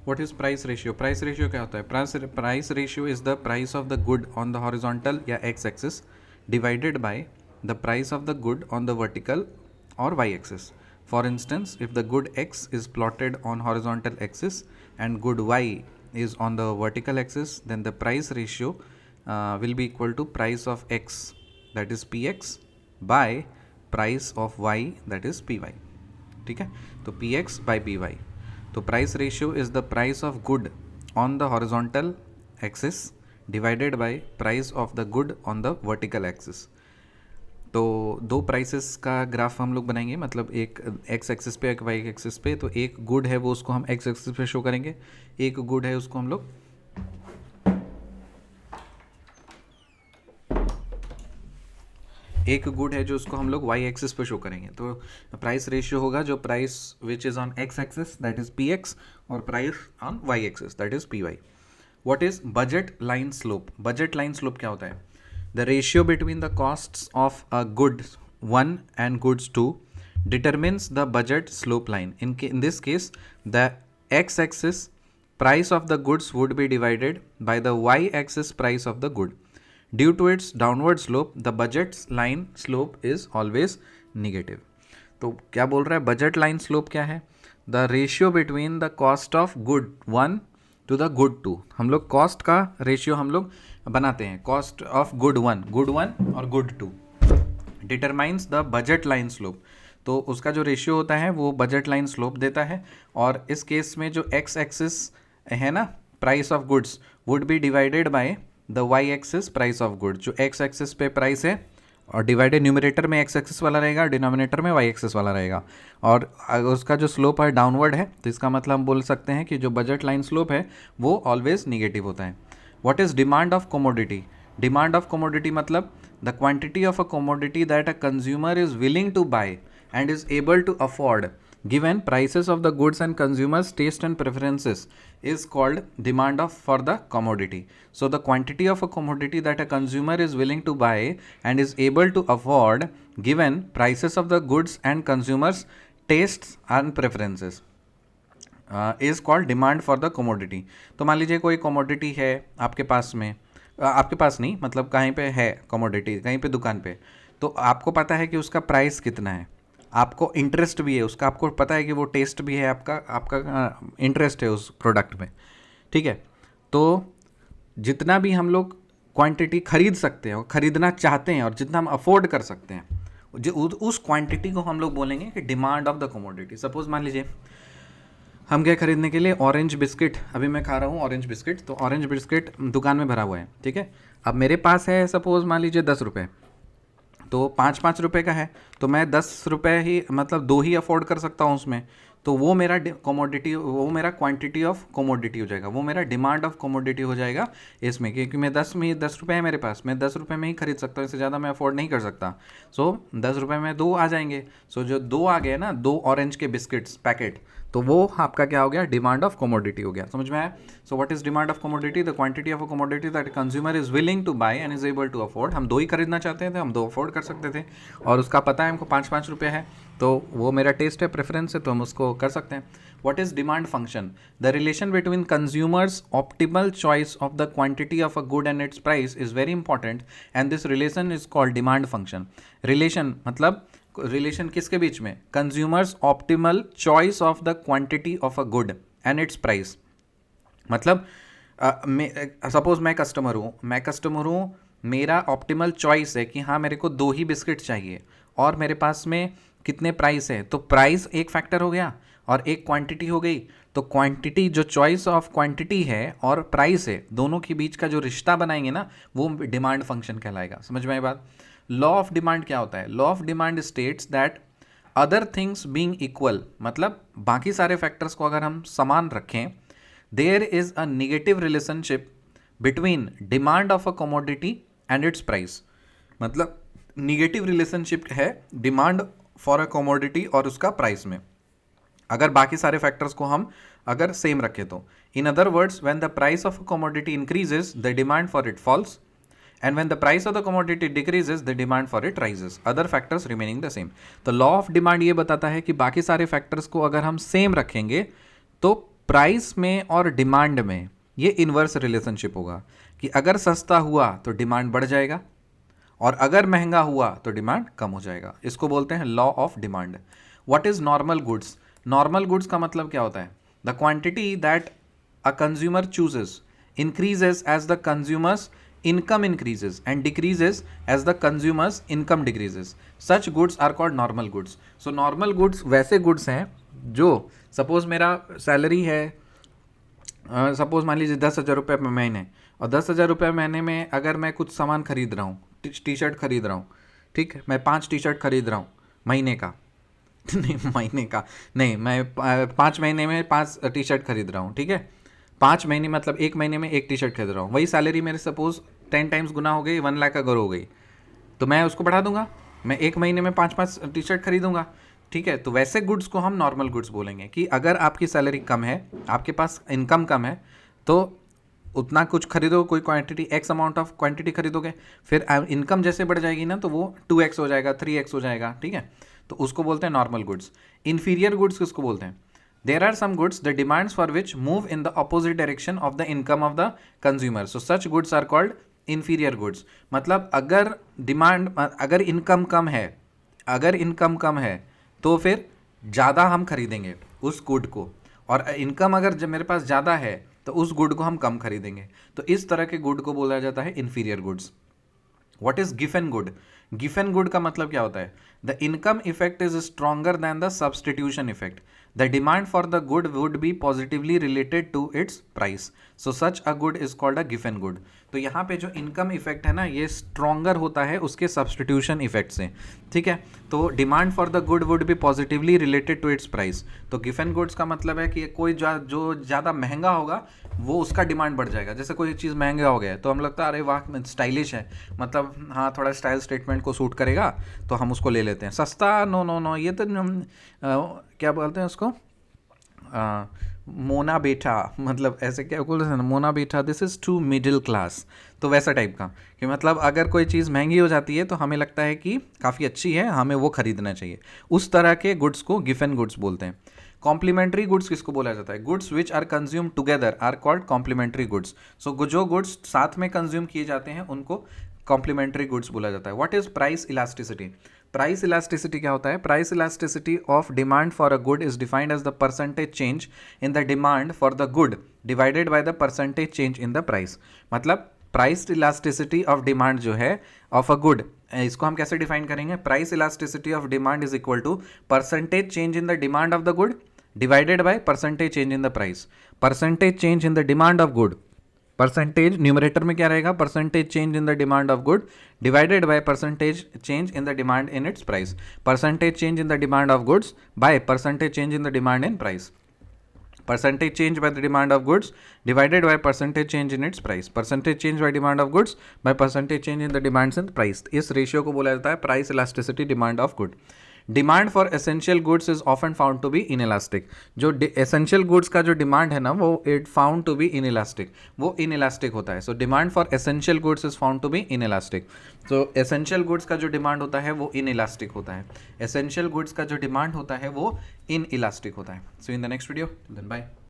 What is price ratio? Price ratio क्या होता है? Price ratio is the price of the good on the horizontal या X axis divided by the price of the good on the vertical और Y axis. For instance, if the good x is plotted on horizontal axis and good y is on the vertical axis, then the price ratio will be equal to price of x, that is px, by price of y, that is py. ठीक है, तो px by py. तो price ratio is the price of good on the horizontal axis divided by price of the good on the vertical axis. तो दो prices का graph हम लोग बनाएंगे, मतलब एक एक्स एक्सिस पे एक वाई एक्सिस पे. तो एक गुड है वो उसको हम एक्स एक्सिस पे शो करेंगे, एक गुड है उसको हम लोग जो उसको हम लोग वाई एक्सिस पे शो करेंगे. तो प्राइस रेशियो होगा जो price which is on X axis that is P X और price on Y axis that is P Y. What is budget line slope? Budget line slope क्या होता है? The ratio between the costs of a goods 1 and goods 2 determines the budget slope line. In this case, the x-axis price of the goods would be divided by the y-axis price of the good. Due to its downward slope, the budget line slope is always negative. तो क्या बोल रहा है? budget line slope क्या है? The ratio between the cost of good 1 to the good 2. हम लोग cost का रेशियो हम लोग बनाते हैं, कॉस्ट ऑफ गुड 1 और good 2 determines the budget line slope. तो उसका जो रेशियो होता है वो बजट लाइन स्लोप देता है. और इस केस में जो एक्स एक्सिस है ना, price of goods would be divided by the Y axis price of good. जो एक्स एक्सिस पे प्राइस है और डिवाइडेड न्यूमरेटर में एक्स एक्सिस वाला रहेगा, डिनोमिनेटर में वाई एक्सिस वाला रहेगा. और उसका जो स्लोप है डाउनवर्ड है, तो इसका मतलब हम बोल सकते हैं कि जो बजट लाइन स्लोप है वो ऑलवेज निगेटिव होता है. What is demand of commodity? Demand of commodity मतलब the quantity of a commodity that a consumer is willing to buy and is able to afford given prices of the goods and consumers taste and preferences is called demand of for the commodity. So the quantity of a commodity that a consumer is willing to buy and is able to afford given prices of the goods and consumers tastes and preferences is called demand for the commodity. तो मान लीजिए कोई commodity है आपके पास में, आपके पास नहीं मतलब कहीं पे है commodity, कहीं पे दुकान पे, तो आपको पता है कि उसका प्राइस कितना है, आपको इंटरेस्ट भी है उसका, आपको पता है कि वो टेस्ट भी है, आपका इंटरेस्ट है उस प्रोडक्ट में. ठीक है, तो जितना भी हम लोग क्वांटिटी खरीद सकते हैं और ख़रीदना चाहते हैं और जितना हम अफोर्ड कर सकते हैं उस क्वांटिटी को हम लोग बोलेंगे कि demand of the commodity. Suppose मान लीजिए हम गए खरीदने के लिए ऑरेंज बिस्किट, अभी मैं खा रहा हूँ ऑरेंज बिस्किट, तो ऑरेंज बिस्किट दुकान में भरा हुआ है. ठीक है, अब मेरे पास है सपोज मान लीजिए 10 रुपये, तो 5-5 रुपये का है, तो मैं 10 रुपये ही मतलब 2 ही अफोर्ड कर सकता हूँ उसमें. तो वो मेरा कमोडिटी, वो मेरा क्वांटिटी ऑफ कमोडिटी हो जाएगा, वो मेरा डिमांड ऑफ कमोडिटी हो जाएगा इसमें, क्योंकि मैं 10 रुपये है मेरे पास, मैं 10 रुपये में ही खरीद सकता हूँ, इससे ज़्यादा मैं अफोर्ड नहीं कर सकता. सो 10 रुपये में 2 आ जाएंगे. सो जो 2 आ गए ना, 2 ऑरेंज के बिस्किट्स पैकेट, तो वो आपका क्या हो गया? डिमांड ऑफ कमोडिटी हो गया. समझ में आया? So what is demand of commodity? The quantity of a commodity that consumer is willing to buy and is able to afford. हम 2 ही खरीदना चाहते थे, हम 2 अफोर्ड कर सकते थे, और उसका पता है हमको 5-5 रुपये है, तो वो मेरा टेस्ट है, प्रेफरेंस है, तो हम उसको कर सकते हैं. What is demand function? The relation between consumers optimal choice of the quantity of a good and its price is very important and this relation is called demand function. Relation मतलब relation किसके बीच में? Consumers optimal choice of the quantity of a good and its price. मतलब suppose मैं customer हूँ, मेरा optimal choice है कि हाँ मेरे को 2 ही बिस्किट चाहिए और मेरे पास में कितने प्राइस है, तो प्राइस एक फैक्टर हो गया और एक क्वांटिटी हो गई. तो क्वांटिटी, जो चॉइस ऑफ क्वांटिटी है और प्राइस है, दोनों के बीच का जो रिश्ता बनाएंगे ना, वो डिमांड फंक्शन कहलाएगा. समझ में आई बात? लॉ ऑफ डिमांड क्या होता है? Law of demand states that other things being equal, मतलब बाकी सारे फैक्टर्स को अगर हम समान रखें, there is a negative relationship between demand of a commodity and its price. मतलब निगेटिव रिलेशनशिप है डिमांड फॉर अ कमोडिटी और उसका प्राइस में, अगर बाकी सारे फैक्टर्स को हम अगर सेम रखें तो. In other words, when the price of a commodity increases the demand for it falls, and when the price of the commodity decreases the demand for it rises, other factors remaining the same. तो law of demand ये बताता है कि बाकी सारे factors को अगर हम सेम रखेंगे तो प्राइस में और डिमांड में ये इन्वर्स रिलेशनशिप होगा कि अगर सस्ता हुआ तो डिमांड बढ़ जाएगा और अगर महंगा हुआ तो डिमांड कम हो जाएगा। इसको बोलते हैं law of demand. What is normal goods? Normal goods का मतलब क्या होता है? The quantity that a consumer chooses increases as the consumer's income increases and decreases as the consumer's income decreases. Such goods are called normal goods. So normal goods वैसे goods हैं जो suppose मेरा salary है, suppose मान लीजिए 10,000 रुपये महीने, और 10,000 रुपये महीने में अगर मैं कुछ सामान खरीद रहा हूँ, टी शर्ट खरीद रहा हूँ, ठीक है, मैं 5 टी शर्ट खरीद रहा हूँ महीने का नहीं महीने का नहीं, मैं 5 महीने में 5 टी शर्ट खरीद रहा हूँ, ठीक है, 5 महीने मतलब 1 महीने में 1 टी शर्ट खरीद रहा हूँ, वही सैलरी मेरे सपोज 10 टाइम्स गुना हो गई, 1 लाख अगर हो गई, तो मैं उसको बढ़ा दूंगा, मैं 1 महीने में 5-5 टी शर्ट खरीदूंगा, ठीक है। तो वैसे गुड्स को हम नॉर्मल गुड्स बोलेंगे कि अगर आपकी सैलरी कम है, आपके पास इनकम कम है, तो उतना कुछ खरीदो, कोई quantity x amount of quantity खरीदोगे, फिर इनकम जैसे बढ़ जाएगी ना तो वो 2x हो जाएगा, 3x हो जाएगा, ठीक है, तो उसको बोलते हैं नॉर्मल गुड्स। इन्फीरियर गुड्स किसको बोलते हैं? There are some goods the demands for which move in the opposite direction of the income of the consumer. So such goods are called inferior goods. मतलब अगर इनकम कम है तो फिर ज़्यादा हम खरीदेंगे उस गुड को, और इनकम अगर जब मेरे पास ज़्यादा है तो उस गुड को हम कम खरीदेंगे। तो इस तरह के गुड को बोला जाता है inferior goods. What is Giffen good? Giffen good का मतलब क्या होता है? The income effect is stronger than the substitution effect. The demand for the good would be positively related to its price. So such a good is called a given good. तो यहाँ पे जो income effect है ना, ये stronger होता है उसके सब्सटीट्यूशन इफेक्ट से, ठीक है। तो demand for the good would be positively related to its price. तो गिवन गुड्स का मतलब है कि कोई जो ज़्यादा महंगा होगा वो उसका डिमांड बढ़ जाएगा। जैसे कोई चीज़ महंगा हो गया तो हम लगता है अरे वाह स्टाइलिश है, मतलब हाँ थोड़ा स्टाइल स्टेटमेंट को सूट करेगा तो हम उसको ले लेते हैं। सस्ता नो नो नो, ये तो क्या बोलते हैं उसको, मोना बेटा, मतलब ऐसे क्या बोलते हैं ना, मोना बेटा this is to middle class. तो वैसा टाइप का कि मतलब अगर कोई चीज़ महंगी हो जाती है तो हमें लगता है कि काफ़ी अच्छी है, हमें वो खरीदना चाहिए। उस तरह के गुड्स को गिफन गुड्स बोलते हैं। कॉम्प्लीमेंट्री गुड्स किसको बोला जाता है? Goods which are consume together are called complementary goods. So जो गुड्स साथ में कंज्यूम किए जाते हैं उनको कॉम्प्लीमेंट्री गुड्स बोला जाता है। What is price elasticity? Price elasticity क्या होता है? Price elasticity of demand for a good is defined as the percentage change in the demand for the good divided by the percentage change in the price. मतलब price elasticity of demand जो है of a good, इसको हम कैसे define करेंगे? Price elasticity of demand is equal to percentage change in the demand of the good divided by percentage change in the price. Percentage change in the demand of good, percentage numerator में क्या रहेगा? Percentage change in the demand of good divided by percentage change in the demand in its price. Percentage change in the demand of goods by percentage change in the demand in price. Percentage change by the demand of goods divided by percentage change in its price. Percentage change by demand of goods by percentage change in the demands in price. इस ratio को बोला जाता है price elasticity demand of good. Demand for essential goods is often found to be inelastic. जो essential goods का जो demand है ना वो it found to be inelastic, वो इनइलास्टिक होता है। So demand for essential goods is found to be inelastic. So essential goods का जो डिमांड होता है वो इनइलास्टिक होता है। एसेंशियल गुड्स का जो डिमांड होता है वो इनइलास्टिक होता है। So in the next video, then bye.